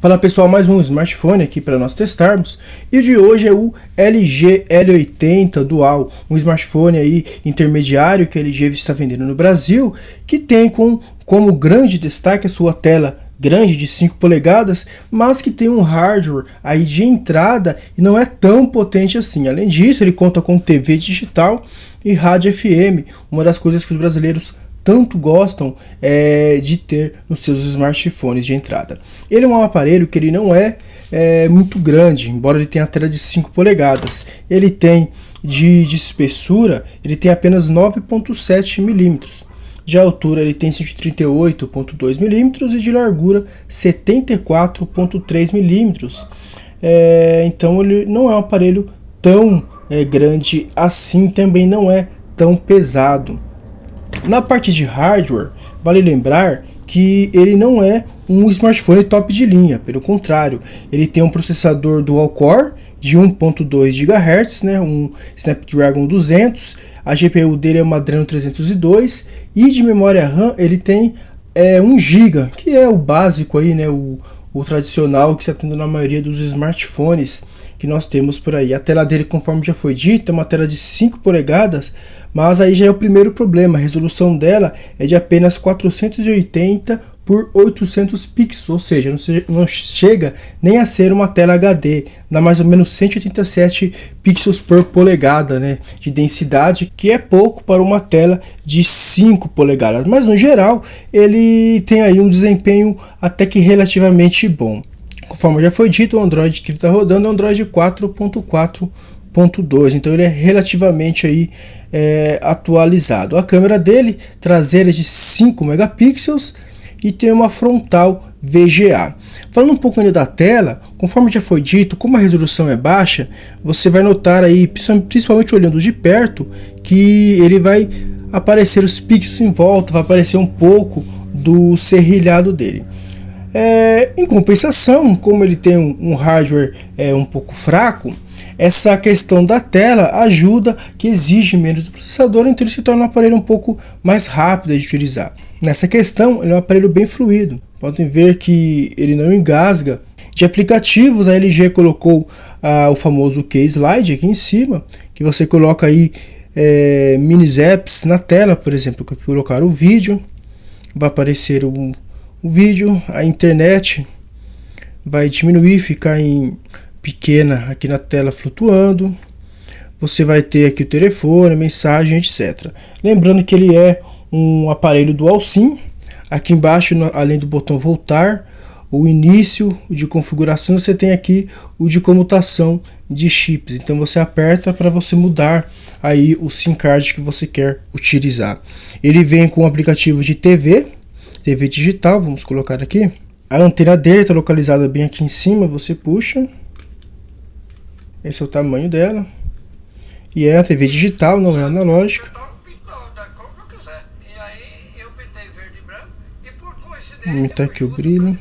Fala pessoal, mais um smartphone aqui para nós testarmos, e o de hoje é o LG L80 Dual, um smartphone aí intermediário que a LG está vendendo no Brasil, que tem como grande destaque a sua tela grande de 5 polegadas, mas que tem um hardware aí de entrada e não é tão potente assim. Além disso, ele conta com TV digital e rádio FM, uma das coisas que os brasileiros tanto gostam de ter nos seus smartphones de entrada. Ele é um aparelho que ele não é muito grande, embora ele tenha a tela de 5 polegadas. Ele tem de espessura, ele tem apenas 9,7 milímetros. De altura ele tem 138,2 milímetros e de largura 74,3 milímetros. Então ele não é um aparelho tão grande assim, também não é tão pesado. Na parte de hardware, vale lembrar que ele não é um smartphone top de linha, pelo contrário, ele tem um processador dual-core de 1.2 GHz, um Snapdragon 200, a GPU dele é uma Adreno 302 e de memória RAM ele tem 1 GB, que é o básico aí, o tradicional que está tendo na maioria dos smartphones que nós temos por aí. A tela dele, conforme já foi dito, é uma tela de 5 polegadas, mas aí já é o primeiro problema. A resolução dela é de apenas 480 por 800 pixels, ou seja, não chega nem a ser uma tela HD, dá mais ou menos 187 pixels por polegada, de densidade, que é pouco para uma tela de 5 polegadas, mas no geral ele tem aí um desempenho até que relativamente bom. Conforme já foi dito, o Android que ele está rodando é o Android 4.4.2, então ele é relativamente aí, atualizado. A câmera dele traseira é de 5 megapixels e tem uma frontal VGA. Falando um pouco ainda da tela, conforme já foi dito, como a resolução é baixa, você vai notar aí, principalmente olhando de perto, que ele vai aparecer os pixels em volta, vai aparecer um pouco do serrilhado dele. Em compensação, como ele tem um hardware um pouco fraco, essa questão da tela ajuda, que exige menos do processador, então ele se torna um aparelho um pouco mais rápido de utilizar. Nessa questão, ele é um aparelho bem fluido. Podem ver que ele não engasga. De aplicativos, a LG colocou o famoso K-Slide aqui em cima, que você coloca aí mini apps na tela, por exemplo, que colocar o vídeo, vai aparecer o vídeo, a internet vai diminuir, ficar em pequena aqui na tela flutuando. Você vai ter aqui o telefone, mensagem, etc. Lembrando que ele é um aparelho dual SIM. Aqui embaixo, além do botão voltar, o início de configuração, você tem aqui o de comutação de chips. Então você aperta para você mudar aí o SIM card que você quer utilizar. Ele vem com o aplicativo de TV digital, vamos colocar aqui. A antena dele está localizada bem aqui em cima, você puxa. Esse é o tamanho dela. E é a TV digital, não é analógica. Vou aumentar aqui o brilho.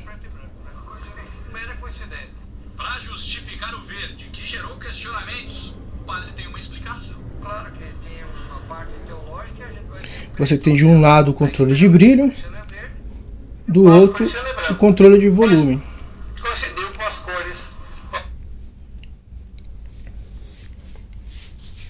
Para justificar o verde, que gerou questionamentos, o padre tem uma explicação. Claro que tem uma parte teológica, a gente vai... Você tem de um lado o controle de brilho, do outro o controle de volume. Coincidiu com as cores.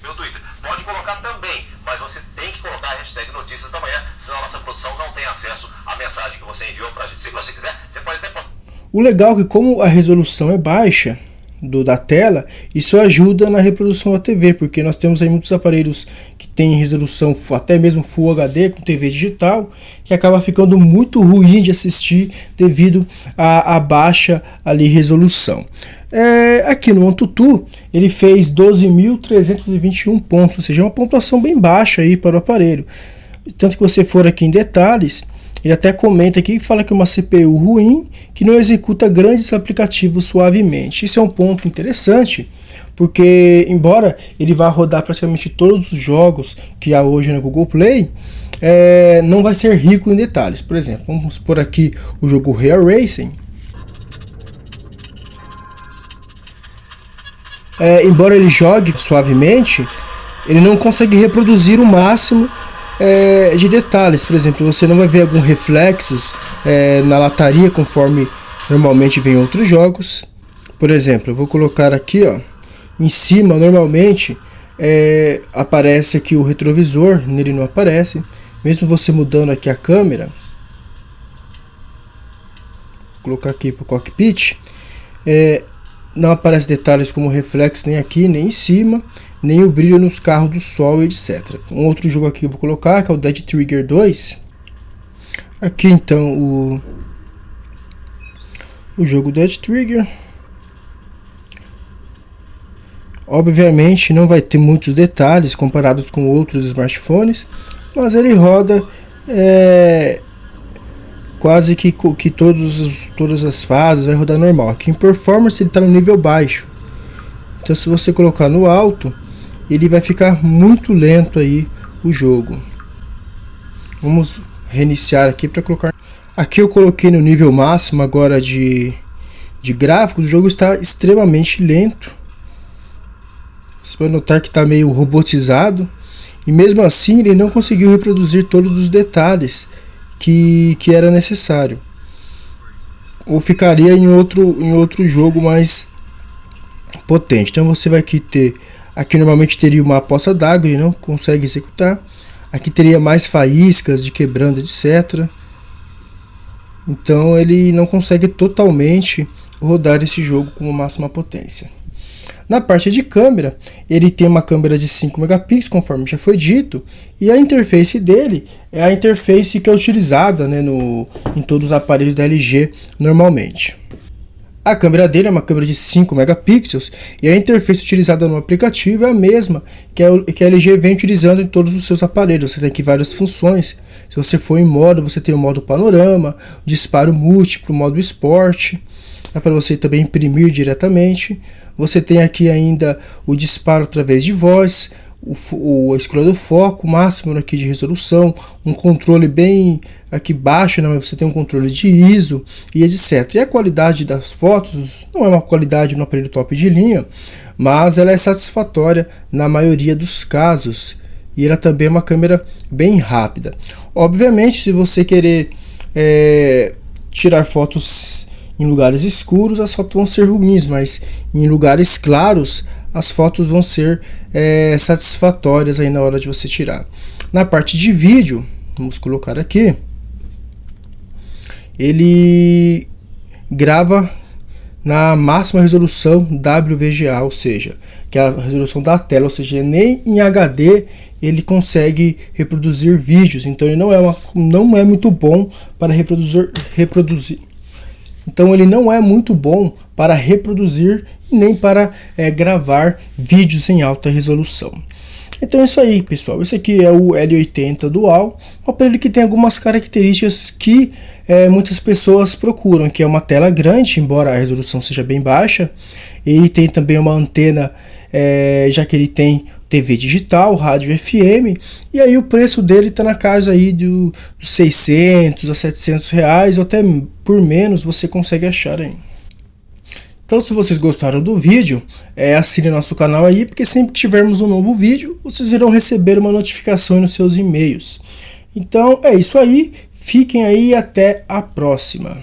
Meu Twitter, pode colocar também, mas você tem que colocar a hashtag Notícias da Manhã, senão a nossa produção não tem acesso à mensagem que você enviou pra gente. Se você quiser, você pode até postar. O legal é que, como a resolução é baixa da tela, isso ajuda na reprodução da TV, porque nós temos aí muitos aparelhos que tem resolução até mesmo Full HD com TV digital, que acaba ficando muito ruim de assistir devido à baixa ali resolução. Aqui no AnTuTu ele fez 12.321 pontos, ou seja, uma pontuação bem baixa aí para o aparelho. Tanto que você for aqui em detalhes, ele até comenta aqui e fala que é uma CPU ruim, que não executa grandes aplicativos suavemente. Isso é um ponto interessante, porque embora ele vá rodar praticamente todos os jogos que há hoje no Google Play, não vai ser rico em detalhes. Por exemplo, vamos por aqui o jogo Real Racing. Embora ele jogue suavemente, ele não consegue reproduzir o máximo de detalhes. Por exemplo, você não vai ver alguns reflexos na lataria conforme normalmente vem outros jogos. Por exemplo, eu vou colocar aqui, ó, em cima, normalmente aparece aqui o retrovisor, nele não aparece. Mesmo você mudando aqui a câmera, vou colocar aqui para o cockpit, não aparece detalhes como reflexo nem aqui, nem em cima, nem o brilho nos carros do sol, etc. Um outro jogo aqui eu vou colocar, que é o Dead Trigger 2. Aqui então o jogo Dead Trigger. Obviamente não vai ter muitos detalhes comparados com outros smartphones, mas ele roda quase que todas as fases, vai rodar normal. Aqui em performance ele está no nível baixo, então se você colocar no alto, ele vai ficar muito lento aí o jogo. Vamos reiniciar aqui para colocar. Aqui eu coloquei no nível máximo agora de gráficos. O jogo está extremamente lento. Você vai notar que está meio robotizado, e mesmo assim ele não conseguiu reproduzir todos os detalhes que era necessário, ou ficaria em outro jogo mais potente. Então você vai aqui normalmente teria uma poça d'água, ele não consegue executar. Aqui teria mais faíscas de quebrando, etc. Então ele não consegue totalmente rodar esse jogo com máxima potência. Na parte de câmera, ele tem uma câmera de 5 megapixels, conforme já foi dito, e a interface dele é a interface que é utilizada, né, em todos os aparelhos da LG normalmente. A câmera dele é uma câmera de 5 megapixels e a interface utilizada no aplicativo é a mesma que a LG vem utilizando em todos os seus aparelhos. Você tem aqui várias funções. Se você for em modo, você tem o modo panorama, disparo múltiplo, modo esporte. Dá para você também imprimir diretamente. Você tem aqui ainda o disparo através de voz, a escolha do foco, máximo aqui de resolução, um controle bem aqui baixo, né, mas você tem um controle de ISO e etc. E a qualidade das fotos não é uma qualidade no aparelho top de linha, mas ela é satisfatória na maioria dos casos. E ela também é uma câmera bem rápida. Obviamente, se você querer tirar fotos em lugares escuros, as fotos vão ser ruins, mas em lugares claros as fotos vão ser satisfatórias aí na hora de você tirar. Na parte de vídeo, vamos colocar aqui, ele grava na máxima resolução WVGA, ou seja, que é a resolução da tela, ou seja, nem em HD ele consegue reproduzir vídeos. Então ele não é muito bom para reproduzir. Então ele não é muito bom para reproduzir nem para gravar vídeos em alta resolução. Então é isso aí, pessoal. Esse aqui é o L80 Dual, um aparelho que tem algumas características que muitas pessoas procuram, que é uma tela grande, embora a resolução seja bem baixa. Ele tem também uma antena, já que ele tem TV digital, rádio FM, e aí o preço dele está na casa aí dos 600 a 700 reais, ou até por menos você consegue achar aí. Então, se vocês gostaram do vídeo, assine nosso canal aí, porque sempre que tivermos um novo vídeo, vocês irão receber uma notificação nos seus e-mails. Então é isso aí, fiquem aí e até a próxima.